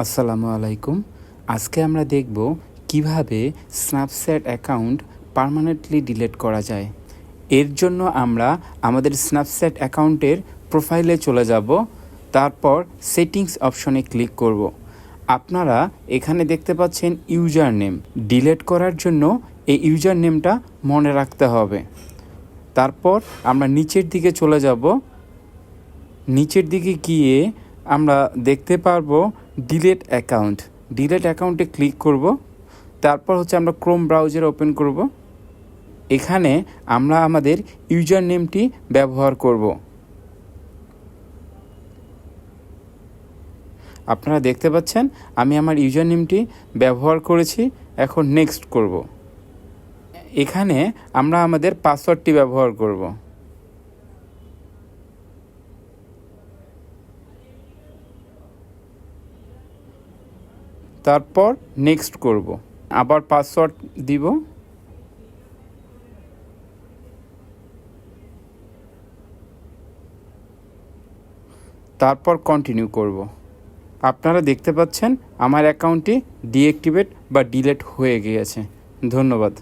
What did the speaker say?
আসসালামু আলাইকুম। আজকে আমরা দেখব কিভাবে স্ন্যাপচ্যাট অ্যাকাউন্ট পার্মানেন্টলি ডিলিট করা যায়। এর জন্য আমরা আমাদের স্ন্যাপচ্যাট অ্যাকাউন্টের প্রোফাইলে চলে যাব, তারপর সেটিংস অপশনে ক্লিক করব। আপনারা এখানে দেখতে পাচ্ছেন ইউজার নেম। ডিলিট করার জন্য এই ইউজার নেমটা মনে রাখতে হবে। তারপর আমরা নিচের দিকে চলে যাব। নিচের দিকে গিয়ে আমরা দেখতে পারবো ডিলিট অ্যাকাউন্ট। ডিলিট অ্যাকাউন্টে ক্লিক করব। তারপর আমরা ক্রোম ব্রাউজার ওপেন করব। এখানে আমরা আমাদের ইউজার নেমটি ব্যবহার করব। আপনারা দেখতে পাচ্ছেন আমি আমার ইউজার নেমটি ব্যবহার করেছি। এখন নেক্সট করব। এখানে আমরা আমাদের পাসওয়ার্ডটি ব্যবহার করব। তারপর নেক্সট করব। আবার পাসওয়ার্ড দিব। তারপর কন্টিনিউ করব। আপনারা দেখতে পাচ্ছেন আমার অ্যাকাউন্টটি ডিঅ্যাক্টিভেট বা ডিলিট হয়ে গিয়েছে। ধন্যবাদ।